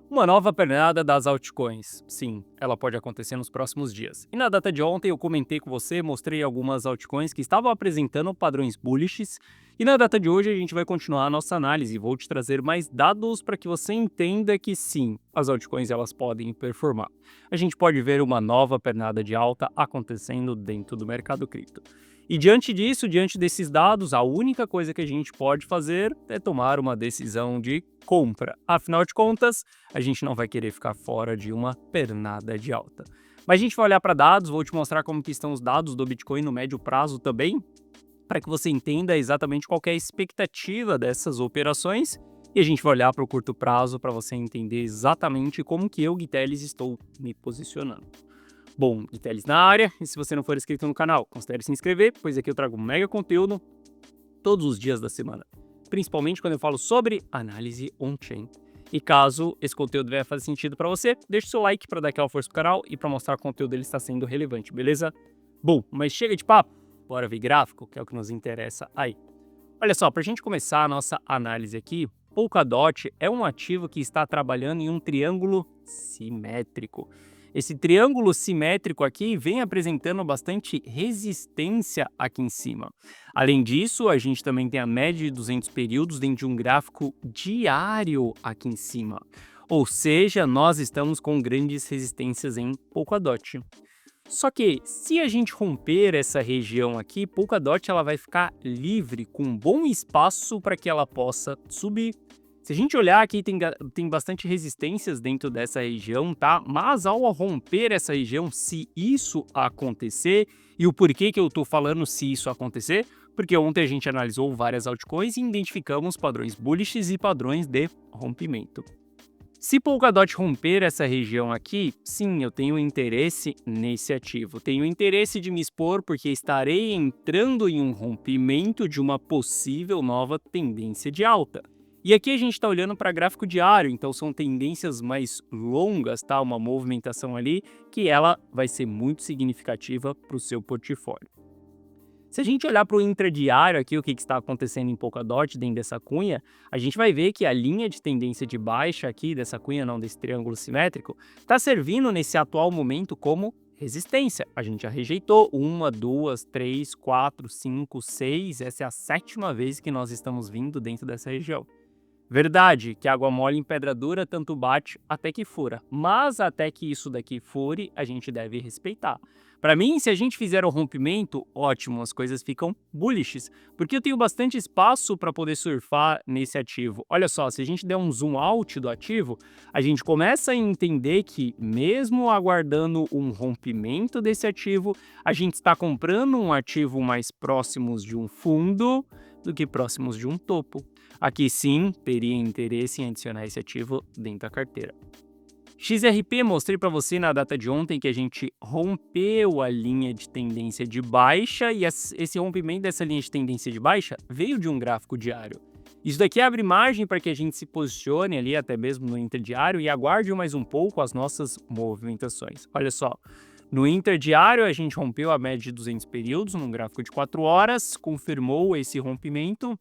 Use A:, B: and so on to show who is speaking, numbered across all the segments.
A: Uma nova pernada das altcoins. Sim, ela pode acontecer nos próximos dias. E na data de ontem eu comentei com você, mostrei algumas altcoins que estavam apresentando padrões bullish. E na data de hoje a gente vai continuar a nossa análise. Vou te trazer mais dados para que você entenda que sim, as altcoins elas podem performar. A gente pode ver uma nova pernada de alta acontecendo dentro do mercado cripto. E diante disso, diante desses dados, a única coisa que a gente pode fazer é tomar uma decisão de compra. Afinal de contas, a gente não vai querer ficar fora de uma pernada de alta. Mas a gente vai olhar para dados, vou te mostrar como que estão os dados do Bitcoin no médio prazo também, para que você entenda exatamente qual que é a expectativa dessas operações. E a gente vai olhar para o curto prazo para você entender exatamente como que eu, Guiteles, estou me posicionando. Bom, Guiteles na área, e se você não for inscrito no canal, considere se inscrever, pois aqui eu trago mega conteúdo todos os dias da semana, principalmente quando eu falo sobre análise on-chain. E caso esse conteúdo venha fazer sentido para você, deixe seu like para dar aquela força pro canal e para mostrar que o conteúdo dele está sendo relevante, beleza? Bom, mas chega de papo, bora ver gráfico, que é o que nos interessa aí. Olha só, para a gente começar a nossa análise aqui, Polkadot é um ativo que está trabalhando em um triângulo simétrico. Esse triângulo simétrico aqui vem apresentando bastante resistência aqui em cima. Além disso, a gente também tem a média de 200 períodos dentro de um gráfico diário aqui em cima. Ou seja, nós estamos com grandes resistências em Polkadot. Só que se a gente romper essa região aqui, Polkadot ela vai ficar livre, com um bom espaço para que ela possa subir. Se a gente olhar aqui, tem bastante resistências dentro dessa região, tá? Mas ao romper essa região, se isso acontecer, e o porquê que eu tô falando se isso acontecer, porque ontem a gente analisou várias altcoins e identificamos padrões bullish e padrões de rompimento. Se Polkadot romper essa região aqui, sim, eu tenho interesse nesse ativo. Tenho interesse de me expor porque estarei entrando em um rompimento de uma possível nova tendência de alta. E aqui a gente está olhando para gráfico diário, então são tendências mais longas, tá? Uma movimentação ali que ela vai ser muito significativa para o seu portfólio. Se a gente olhar para o intradiário aqui, o que está acontecendo em Polkadot dentro dessa cunha, a gente vai ver que a linha de tendência de baixa aqui, dessa cunha não, desse triângulo simétrico, está servindo nesse atual momento como resistência. A gente já rejeitou 1, 2, 3, 4, 5, 6, essa é a 7ª vez que nós estamos vindo dentro dessa região. Verdade, que água mole em pedra dura tanto bate até que fura, mas até que isso daqui fure, a gente deve respeitar. Para mim, se a gente fizer o rompimento, ótimo, as coisas ficam bullish, porque eu tenho bastante espaço para poder surfar nesse ativo. Olha só, se a gente der um zoom out do ativo, a gente começa a entender que mesmo aguardando um rompimento desse ativo, a gente está comprando um ativo mais próximos de um fundo do que próximos de um topo. Aqui sim, teria interesse em adicionar esse ativo dentro da carteira. XRP, mostrei para você na data de ontem que a gente rompeu a linha de tendência de baixa e esse rompimento dessa linha de tendência de baixa veio de um gráfico diário. Isso daqui abre margem para que a gente se posicione ali até mesmo no interdiário e aguarde mais um pouco as nossas movimentações. Olha só, no interdiário a gente rompeu a média de 200 períodos num gráfico de 4 horas, confirmou esse rompimento.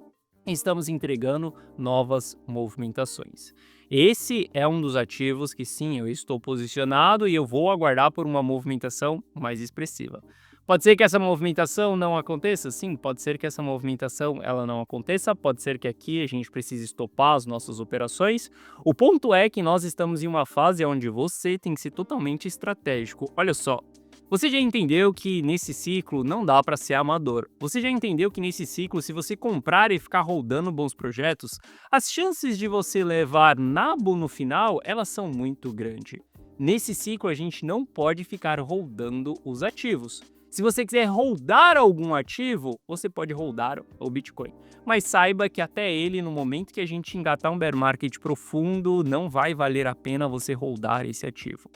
A: Estamos entregando novas movimentações. Esse é um dos ativos que sim, eu estou posicionado e eu vou aguardar por uma movimentação mais expressiva. Pode ser que essa movimentação não aconteça? Sim, pode ser que essa movimentação ela não aconteça, pode ser que aqui a gente precise estopar as nossas operações. O ponto é que nós estamos em uma fase onde você tem que ser totalmente estratégico. Olha só, você já entendeu que nesse ciclo não dá para ser amador. Você já entendeu que nesse ciclo, se você comprar e ficar rodando bons projetos, as chances de você levar nabo no final, elas são muito grandes. Nesse ciclo, a gente não pode ficar rodando os ativos. Se você quiser holdar algum ativo, você pode holdar o Bitcoin. Mas saiba que até ele, no momento que a gente engatar um bear market profundo, não vai valer a pena você holdar esse ativo.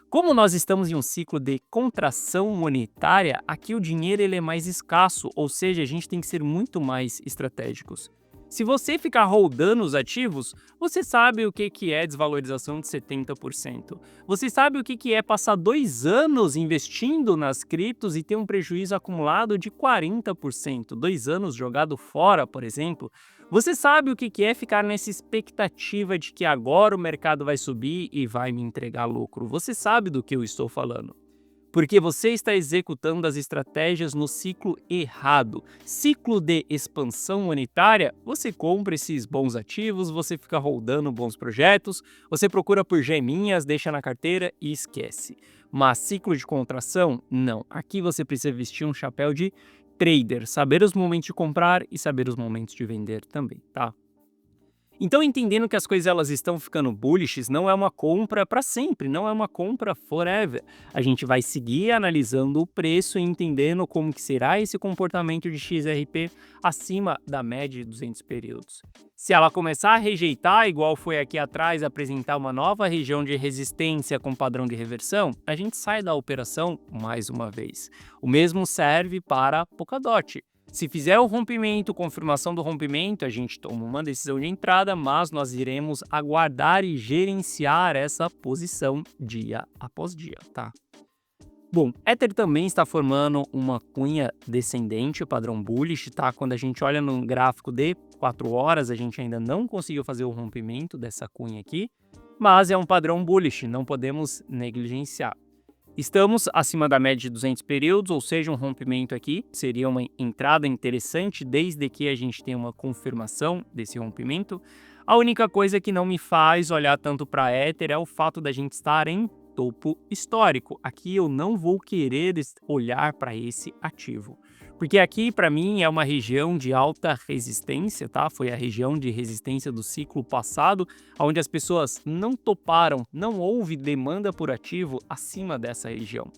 A: Como nós estamos em um ciclo de contração monetária, aqui o dinheiro ele é mais escasso, ou seja, a gente tem que ser muito mais estratégicos. Se você ficar holdando os ativos, você sabe o que é desvalorização de 70%. Você sabe o que é passar 2 anos investindo nas criptos e ter um prejuízo acumulado de 40%. 2 anos jogado fora, por exemplo, Você sabe o que é ficar nessa expectativa de que agora o mercado vai subir e vai me entregar lucro. Você sabe do que eu estou falando. Porque você está executando as estratégias no ciclo errado. Ciclo de expansão monetária, você compra esses bons ativos, você fica rodando bons projetos, você procura por geminhas, deixa na carteira e esquece. Mas ciclo de contração, não. Aqui você precisa vestir um chapéu de trader, saber os momentos de comprar e saber os momentos de vender também, tá? Então, entendendo que as coisas elas estão ficando bullish, não é uma compra para sempre, não é uma compra forever. A gente vai seguir analisando o preço e entendendo como que será esse comportamento de XRP acima da média de 200 períodos. Se ela começar a rejeitar, igual foi aqui atrás, apresentar uma nova região de resistência com padrão de reversão, a gente sai da operação mais uma vez. O mesmo serve para Polkadot. Se fizer o rompimento, confirmação do rompimento, a gente toma uma decisão de entrada, mas nós iremos aguardar e gerenciar essa posição dia após dia, tá? Bom, Ether também está formando uma cunha descendente, o padrão bullish, tá? Quando a gente olha no gráfico de 4 horas, a gente ainda não conseguiu fazer o rompimento dessa cunha aqui, mas é um padrão bullish, não podemos negligenciar. Estamos acima da média de 200 períodos, ou seja, um rompimento aqui seria uma entrada interessante desde que a gente tenha uma confirmação desse rompimento. A única coisa que não me faz olhar tanto para Ether é o fato da gente estar em topo histórico. Aqui eu não vou querer olhar para esse ativo, porque aqui para mim é uma região de alta resistência, tá? Foi a região de resistência do ciclo passado, onde as pessoas não toparam, não houve demanda por ativo acima dessa região.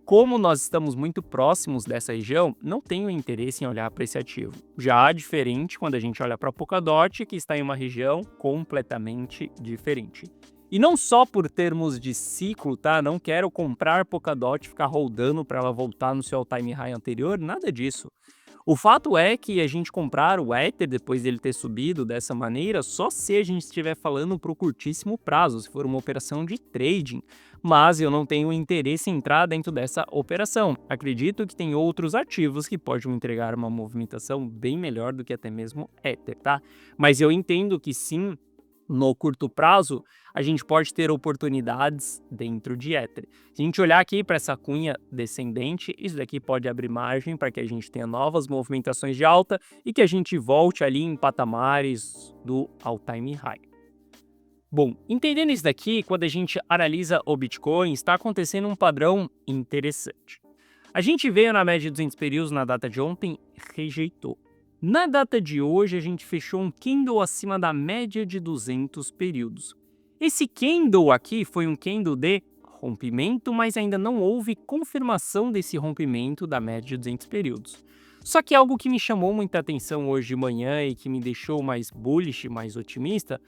A: Como nós estamos muito próximos dessa região, não tenho interesse em olhar para esse ativo. Já diferente quando a gente olha para a Polkadot, que está em uma região completamente diferente. E não só por termos de ciclo, tá? Não quero comprar Polkadot, ficar rodando para ela voltar no seu all-time high anterior, nada disso. O fato é que a gente comprar o Ether depois dele ter subido dessa maneira, só se a gente estiver falando para o curtíssimo prazo, se for uma operação de trading. Mas eu não tenho interesse em entrar dentro dessa operação. Acredito que tem outros ativos que podem entregar uma movimentação bem melhor do que até mesmo Ether, tá? Mas eu entendo que sim, no curto prazo, a gente pode ter oportunidades dentro de Ether. Se a gente olhar aqui para essa cunha descendente, isso daqui pode abrir margem para que a gente tenha novas movimentações de alta e que a gente volte ali em patamares do all-time high. Bom, entendendo isso daqui, quando a gente analisa o Bitcoin, está acontecendo um padrão interessante. A gente veio na média de 200 períodos na data de ontem, rejeitou. Na data de hoje, a gente fechou um candle acima da média de 200 períodos. Esse candle aqui foi um candle de rompimento, mas ainda não houve confirmação desse rompimento da média de 200 períodos. Só que algo que me chamou muita atenção hoje de manhã e que me deixou mais bullish, mais otimista,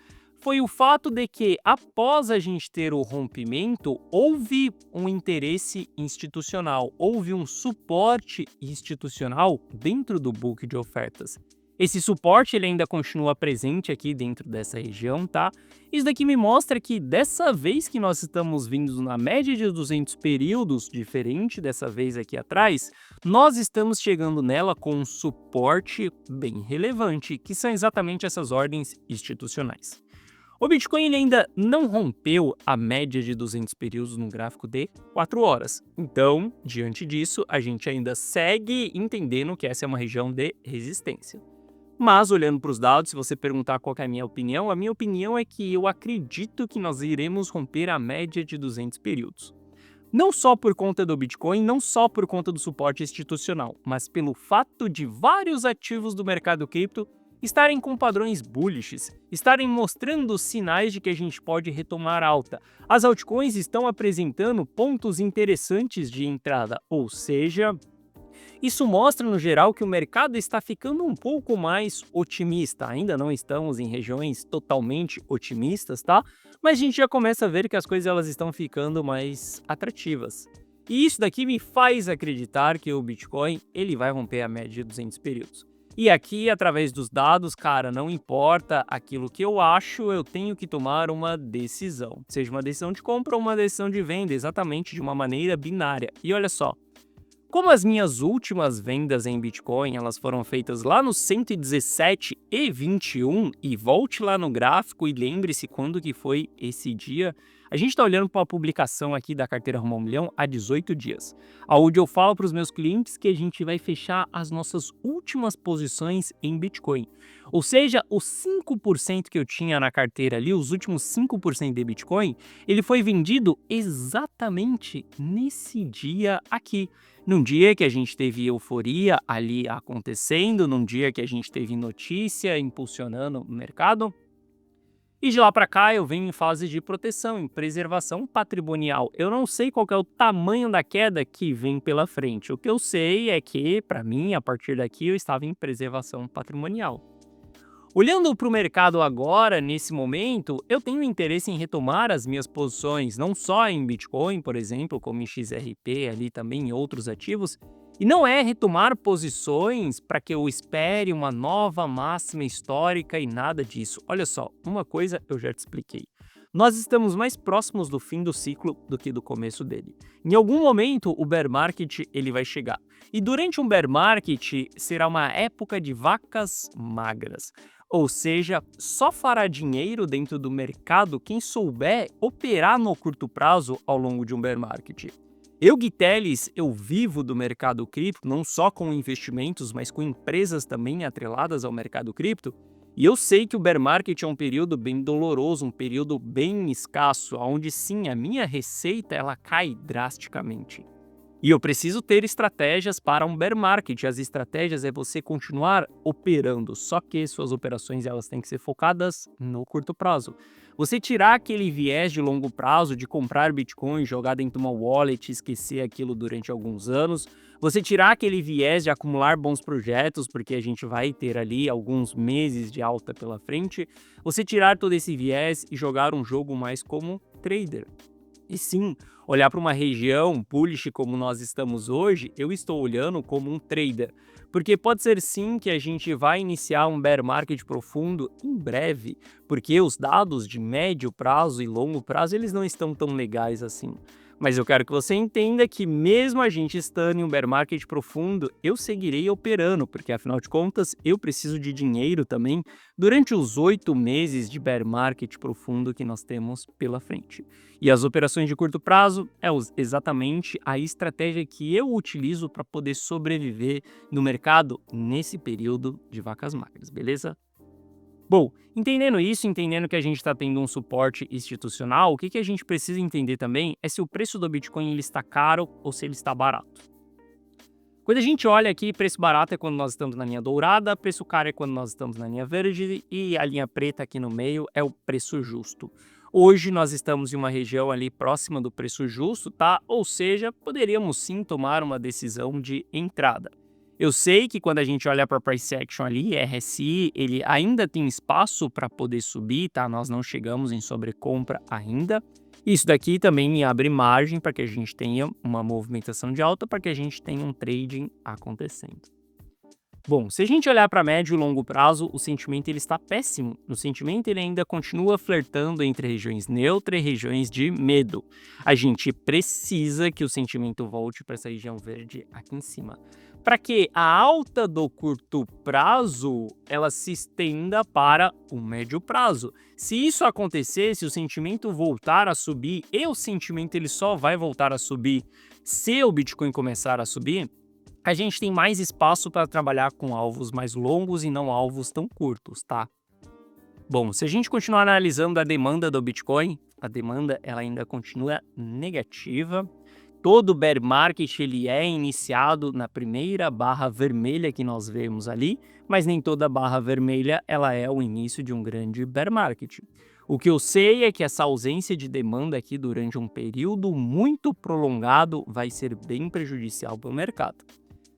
A: foi o fato de que, após a gente ter o rompimento, houve um interesse institucional, houve um suporte institucional dentro do book de ofertas. Esse suporte ele ainda continua presente aqui dentro dessa região, tá? Isso daqui me mostra que dessa vez que nós estamos vindo na média de 200 períodos, diferente dessa vez aqui atrás, nós estamos chegando nela com um suporte bem relevante, que são exatamente essas ordens institucionais. O Bitcoin ele ainda não rompeu a média de 200 períodos no gráfico de 4 horas. Então, diante disso, a gente ainda segue entendendo que essa é uma região de resistência. Mas, olhando para os dados, se você perguntar qual é a minha opinião é que eu acredito que nós iremos romper a média de 200 períodos. Não só por conta do Bitcoin, não só por conta do suporte institucional, mas pelo fato de vários ativos do mercado cripto estarem com padrões bullish, estarem mostrando sinais de que a gente pode retomar alta. As altcoins estão apresentando pontos interessantes de entrada, ou seja, isso mostra no geral que o mercado está ficando um pouco mais otimista. Ainda não estamos em regiões totalmente otimistas, tá? Mas a gente já começa a ver que as coisas elas estão ficando mais atrativas. E isso daqui me faz acreditar que o Bitcoin ele vai romper a média de 200 períodos. E aqui, através dos dados, cara, não importa aquilo que eu acho, eu tenho que tomar uma decisão. Seja uma decisão de compra ou uma decisão de venda, exatamente de uma maneira binária. E olha só, Como as minhas últimas vendas em Bitcoin, elas foram feitas lá no 117,21 e volte lá no gráfico e lembre-se quando que foi esse dia. A gente está olhando para a publicação aqui da carteira Rumo ao Milhão há 18 dias, onde eu falo para os meus clientes que a gente vai fechar as nossas últimas posições em Bitcoin. Ou seja, os 5% que eu tinha na carteira ali, os últimos 5% de Bitcoin, ele foi vendido exatamente nesse dia aqui. Num dia que a gente teve euforia ali acontecendo, num dia que a gente teve notícia impulsionando o mercado. E de lá para cá eu venho em fase de proteção, em preservação patrimonial. Eu não sei qual que é o tamanho da queda que vem pela frente. O que eu sei é que, para mim, a partir daqui eu estava em preservação patrimonial. Olhando para o mercado agora, nesse momento, eu tenho interesse em retomar as minhas posições, não só em Bitcoin, por exemplo, como em XRP, ali também em outros ativos, e não é retomar posições para que eu espere uma nova máxima histórica e nada disso. Olha só, uma coisa eu já te expliquei. Nós estamos mais próximos do fim do ciclo do que do começo dele. Em algum momento, o bear market ele vai chegar. E durante um bear market, será uma época de vacas magras. Ou seja, só fará dinheiro dentro do mercado quem souber operar no curto prazo ao longo de um bear market. Eu, Gui Teles, eu vivo do mercado cripto, não só com investimentos, mas com empresas também atreladas ao mercado cripto. E eu sei que o bear market é um período bem doloroso, um período bem escasso, onde sim, a minha receita ela cai drasticamente. E eu preciso ter estratégias para um bear market. As estratégias é você continuar operando, só que suas operações elas têm que ser focadas no curto prazo. Você tirar aquele viés de longo prazo de comprar Bitcoin, jogar dentro de uma wallet e esquecer aquilo durante alguns anos. Você tirar aquele viés de acumular bons projetos, porque a gente vai ter ali alguns meses de alta pela frente. Você tirar todo esse viés e jogar um jogo mais como trader. E sim, olhar para uma região bullish como nós estamos hoje, eu estou olhando como um trader. Porque pode ser sim que a gente vai iniciar um bear market profundo em breve, porque os dados de médio prazo e longo prazo eles não estão tão legais assim. Mas eu quero que você entenda que mesmo a gente estando em um bear market profundo, eu seguirei operando, porque afinal de contas eu preciso de dinheiro também durante os 8 meses de bear market profundo que nós temos pela frente. E as operações de curto prazo é exatamente a estratégia que eu utilizo para poder sobreviver no mercado nesse período de vacas magras, beleza? Bom, entendendo isso, entendendo que a gente está tendo um suporte institucional, o que a gente precisa entender também é se o preço do Bitcoin ele está caro ou se ele está barato. Quando a gente olha aqui, preço barato é quando nós estamos na linha dourada, preço caro é quando nós estamos na linha verde e a linha preta aqui no meio é o preço justo. Hoje nós estamos em uma região ali próxima do preço justo, tá? Ou seja, poderíamos sim tomar uma decisão de entrada. Eu sei que quando a gente olha para price action ali, RSI, ele ainda tem espaço para poder subir, tá? Nós não chegamos em sobrecompra ainda. Isso daqui também me abre margem para que a gente tenha uma movimentação de alta, para que a gente tenha um trading acontecendo. Bom, se a gente olhar para médio e longo prazo, o sentimento ele está péssimo. O sentimento ele ainda continua flertando entre regiões neutras e regiões de medo. A gente precisa que o sentimento volte para essa região verde aqui em cima, para que a alta do curto prazo ela se estenda para o médio prazo. Se isso acontecer, se o sentimento voltar a subir, e o sentimento ele só vai voltar a subir se o Bitcoin começar a subir, a gente tem mais espaço para trabalhar com alvos mais longos e não alvos tão curtos, tá? Bom, se a gente continuar analisando a demanda do Bitcoin, a demanda ela ainda continua negativa. Todo bear market ele é iniciado na primeira barra vermelha que nós vemos ali, mas nem toda barra vermelha ela é o início de um grande bear market. O que eu sei é que essa ausência de demanda aqui durante um período muito prolongado vai ser bem prejudicial para o mercado.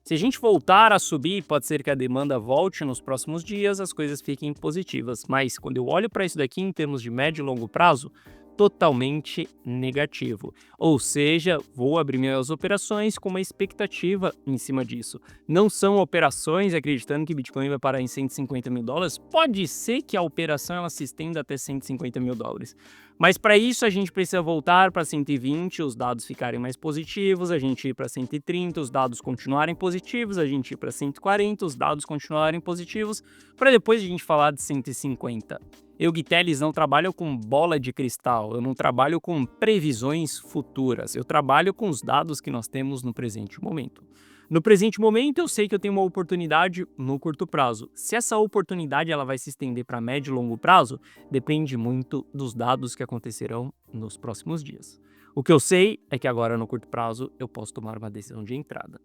A: Se a gente voltar a subir, pode ser que a demanda volte nos próximos dias, as coisas fiquem positivas. Mas quando eu olho para isso daqui em termos de médio e longo prazo, totalmente negativo. Ou seja, vou abrir minhas operações com uma expectativa em cima disso. Não são operações acreditando que Bitcoin vai parar em 150 mil dólares. Pode ser que a operação ela se estenda até 150 mil dólares. Mas para isso a gente precisa voltar para 120, os dados ficarem mais positivos, a gente ir para 130, os dados continuarem positivos, a gente ir para 140, os dados continuarem positivos, para depois a gente falar de 150. Eu, Gui Teles, não trabalho com bola de cristal, eu não trabalho com previsões futuras, eu trabalho com os dados que nós temos no presente momento. No presente momento, eu sei que eu tenho uma oportunidade no curto prazo. Se essa oportunidade ela vai se estender para médio e longo prazo, depende muito dos dados que acontecerão nos próximos dias. O que eu sei é que agora, no curto prazo, eu posso tomar uma decisão de entrada.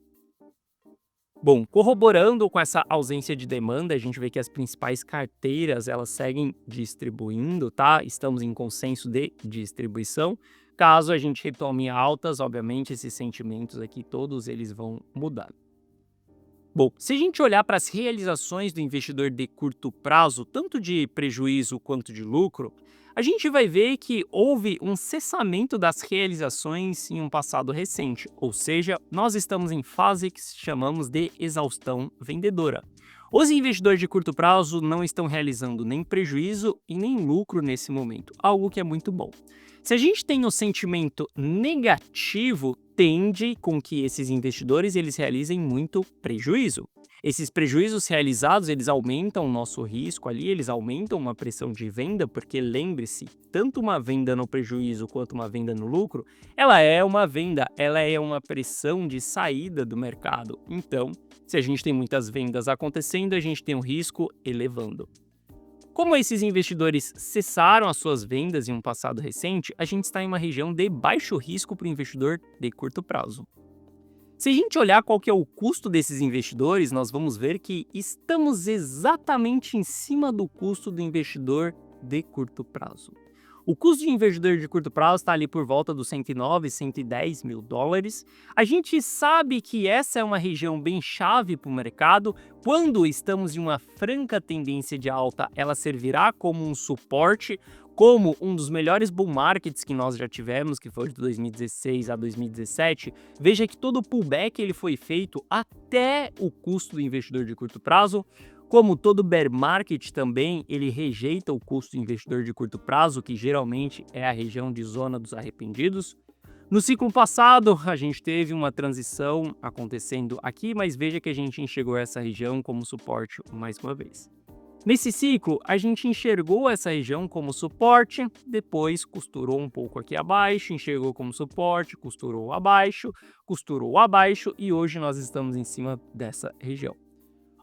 A: Bom, corroborando com essa ausência de demanda, a gente vê que as principais carteiras elas seguem distribuindo, tá? Estamos em consenso de distribuição. Caso a gente retome altas, obviamente esses sentimentos aqui todos eles vão mudar. Bom, se a gente olhar para as realizações do investidor de curto prazo, tanto de prejuízo quanto de lucro, a gente vai ver que houve um cessamento das realizações em um passado recente, ou seja, nós estamos em fase que chamamos de exaustão vendedora. Os investidores de curto prazo não estão realizando nem prejuízo e nem lucro nesse momento, algo que é muito bom. Se a gente tem um sentimento negativo, tende com que esses investidores eles realizem muito prejuízo. Esses prejuízos realizados, eles aumentam o nosso risco ali, eles aumentam uma pressão de venda, porque lembre-se, tanto uma venda no prejuízo quanto uma venda no lucro, ela é uma venda, ela é uma pressão de saída do mercado. Então, se a gente tem muitas vendas acontecendo, a gente tem um risco elevando. Como esses investidores cessaram as suas vendas em um passado recente, a gente está em uma região de baixo risco para o investidor de curto prazo. Se a gente olhar qual que é o custo desses investidores, nós vamos ver que estamos exatamente em cima do custo do investidor de curto prazo. O custo de investidor de curto prazo está ali por volta dos 109, 110 mil dólares. A gente sabe que essa é uma região bem chave para o mercado. Quando estamos em uma franca tendência de alta, ela servirá como um suporte, como um dos melhores bull markets que nós já tivemos, que foi de 2016 a 2017. Veja que todo o pullback ele foi feito até o custo do investidor de curto prazo. Como todo bear market também, ele rejeita o custo do investidor de curto prazo, que geralmente é a região de zona dos arrependidos. No ciclo passado, a gente teve uma transição acontecendo aqui, mas veja que a gente enxergou essa região como suporte mais uma vez. Nesse ciclo, a gente enxergou essa região como suporte, depois costurou um pouco aqui abaixo, enxergou como suporte, costurou abaixo e hoje nós estamos em cima dessa região.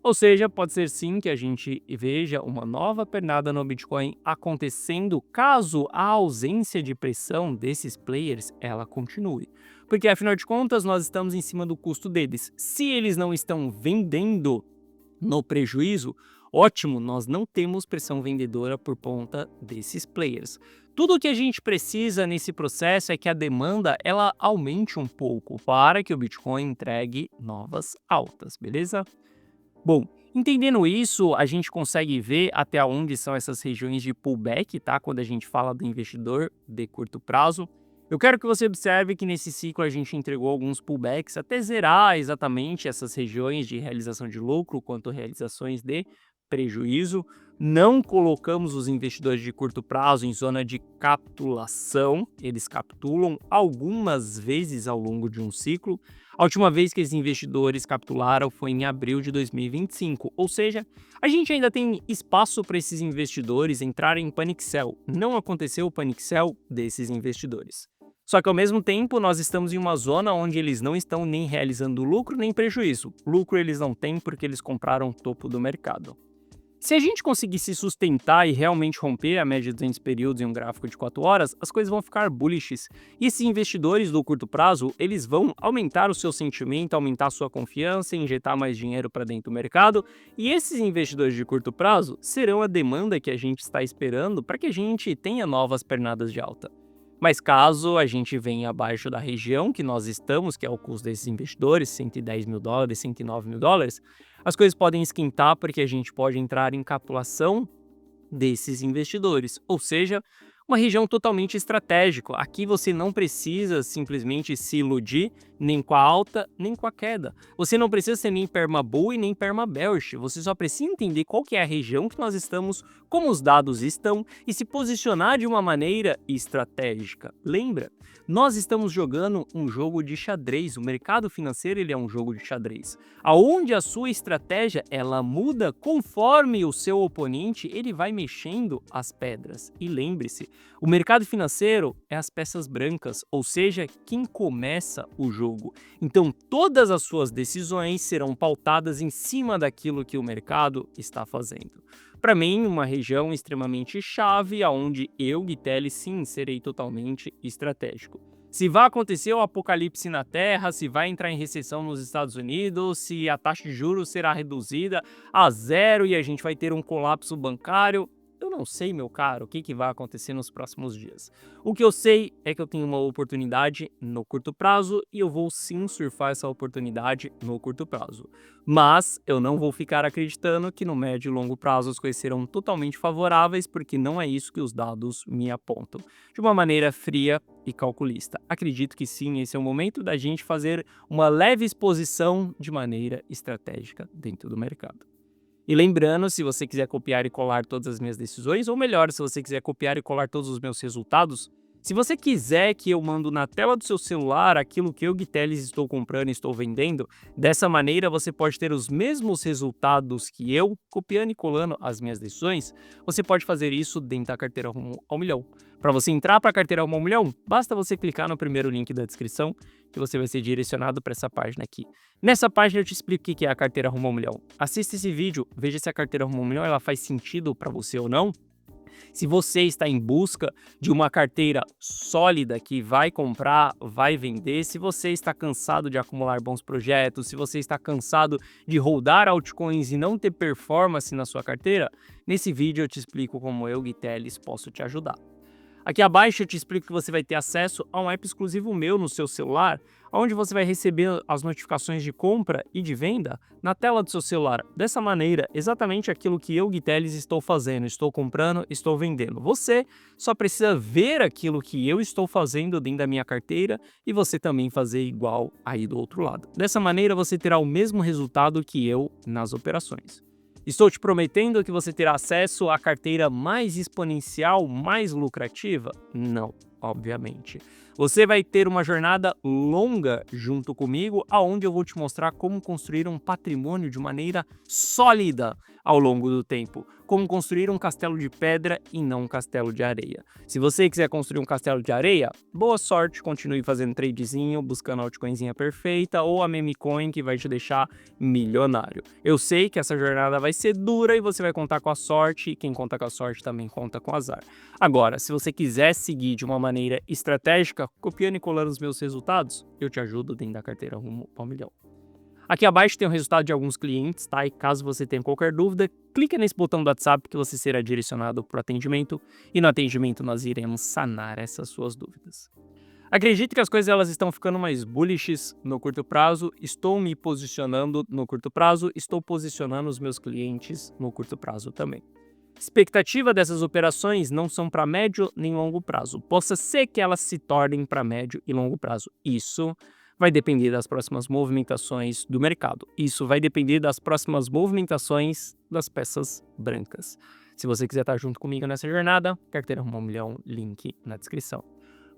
A: Ou seja, pode ser sim que a gente veja uma nova pernada no Bitcoin acontecendo caso a ausência de pressão desses players ela continue. Porque afinal de contas nós estamos em cima do custo deles. Se eles não estão vendendo no prejuízo, ótimo, nós não temos pressão vendedora por conta desses players. Tudo o que a gente precisa nesse processo é que a demanda ela aumente um pouco para que o Bitcoin entregue novas altas, beleza? Bom, entendendo isso, a gente consegue ver até onde são essas regiões de pullback, tá? Quando a gente fala do investidor de curto prazo. Eu quero que você observe que nesse ciclo a gente entregou alguns pullbacks até zerar exatamente essas regiões de realização de lucro quanto realizações de prejuízo. Não colocamos os investidores de curto prazo em zona de capitulação, eles capitulam algumas vezes ao longo de um ciclo. A última vez que esses investidores capitularam foi em abril de 2025, ou seja, a gente ainda tem espaço para esses investidores entrarem em panic sell. Não aconteceu o panic sell desses investidores. Só que ao mesmo tempo nós estamos em uma zona onde eles não estão nem realizando lucro nem prejuízo. Lucro eles não têm porque eles compraram o topo do mercado. Se a gente conseguir se sustentar e realmente romper a média de 200 períodos em um gráfico de 4 horas, as coisas vão ficar bullishes. E esses investidores do curto prazo, eles vão aumentar o seu sentimento, aumentar a sua confiança, injetar mais dinheiro para dentro do mercado. E esses investidores de curto prazo serão a demanda que a gente está esperando para que a gente tenha novas pernadas de alta. Mas caso a gente venha abaixo da região que nós estamos, que é o custo desses investidores, 110 mil dólares, 109 mil dólares, as coisas podem esquentar porque a gente pode entrar em capitulação desses investidores, ou seja, uma região totalmente estratégica. Aqui você não precisa simplesmente se iludir nem com a alta, nem com a queda. Você não precisa ser nem perma-bull e nem perma-bearish, você só precisa entender qual que é a região que nós estamos, como os dados estão e se posicionar de uma maneira estratégica. Lembra? Nós estamos jogando um jogo de xadrez, o mercado financeiro ele é um jogo de xadrez, aonde a sua estratégia ela muda conforme o seu oponente ele vai mexendo as pedras. E lembre-se, o mercado financeiro é as peças brancas, ou seja, quem começa o jogo. Então todas as suas decisões serão pautadas em cima daquilo que o mercado está fazendo. Para mim, uma região extremamente chave, aonde eu, Guitelli, sim, serei totalmente estratégico. Se vai acontecer o apocalipse na Terra, se vai entrar em recessão nos Estados Unidos, se a taxa de juros será reduzida a zero e a gente vai ter um colapso bancário, eu não sei, meu caro, o que vai acontecer nos próximos dias. O que eu sei é que eu tenho uma oportunidade no curto prazo e eu vou sim surfar essa oportunidade no curto prazo. Mas eu não vou ficar acreditando que no médio e longo prazo as coisas serão totalmente favoráveis, porque não é isso que os dados me apontam. De uma maneira fria e calculista. Acredito que sim, esse é o momento da gente fazer uma leve exposição de maneira estratégica dentro do mercado. E lembrando, se você quiser copiar e colar todas as minhas decisões, ou melhor, se você quiser copiar e colar todos os meus resultados, se você quiser que eu mando na tela do seu celular aquilo que eu, Guiteles, estou comprando e estou vendendo, dessa maneira você pode ter os mesmos resultados que eu, copiando e colando as minhas decisões, você pode fazer isso dentro da carteira Rumo ao Milhão. Para você entrar para a carteira Rumo ao Milhão, basta você clicar no primeiro link da descrição que você vai ser direcionado para essa página aqui. Nessa página eu te explico o que é a carteira Rumo ao Milhão. Assista esse vídeo, veja se a carteira Rumo ao Milhão ela faz sentido para você ou não. Se você está em busca de uma carteira sólida que vai comprar, vai vender, se você está cansado de acumular bons projetos, se você está cansado de holdar altcoins e não ter performance na sua carteira, nesse vídeo eu te explico como eu, Guiteles, posso te ajudar. Aqui abaixo eu te explico que você vai ter acesso a um app exclusivo meu no seu celular, onde você vai receber as notificações de compra e de venda na tela do seu celular. Dessa maneira, exatamente aquilo que eu, Guiteles, estou fazendo. Estou comprando, estou vendendo. Você só precisa ver aquilo que eu estou fazendo dentro da minha carteira e você também fazer igual aí do outro lado. Dessa maneira, você terá o mesmo resultado que eu nas operações. Estou te prometendo que você terá acesso à carteira mais exponencial, mais lucrativa? Não, obviamente. Você vai ter uma jornada longa junto comigo, aonde eu vou te mostrar como construir um patrimônio de maneira sólida ao longo do tempo. Como construir um castelo de pedra e não um castelo de areia. Se você quiser construir um castelo de areia, boa sorte, continue fazendo tradezinho, buscando a altcoinzinha perfeita ou a meme coin que vai te deixar milionário. Eu sei que essa jornada vai ser dura e você vai contar com a sorte, e quem conta com a sorte também conta com o azar. Agora, se você quiser seguir de uma maneira estratégica, copiando e colando os meus resultados, eu te ajudo dentro da carteira Rumo ao Milhão. Aqui abaixo tem o resultado de alguns clientes, tá? E caso você tenha qualquer dúvida, clica nesse botão do WhatsApp que você será direcionado para o atendimento e no atendimento nós iremos sanar essas suas dúvidas. Acredito que as coisas elas estão ficando mais bullish no curto prazo, estou me posicionando no curto prazo, estou posicionando os meus clientes no curto prazo também. Expectativa dessas operações não são para médio nem longo prazo, possa ser que elas se tornem para médio e longo prazo. Isso vai depender das próximas movimentações do mercado. Isso vai depender das próximas movimentações das peças brancas. Se você quiser estar junto comigo nessa jornada, carteira Rumo ao Milhão, link na descrição.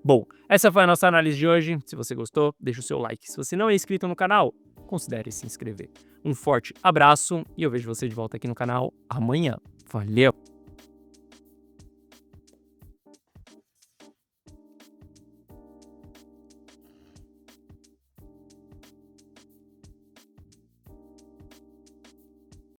A: Bom, essa foi a nossa análise de hoje. Se você gostou, deixa o seu like. Se você não é inscrito no canal, considere se inscrever. Um forte abraço e eu vejo você de volta aqui no canal amanhã. Valeu!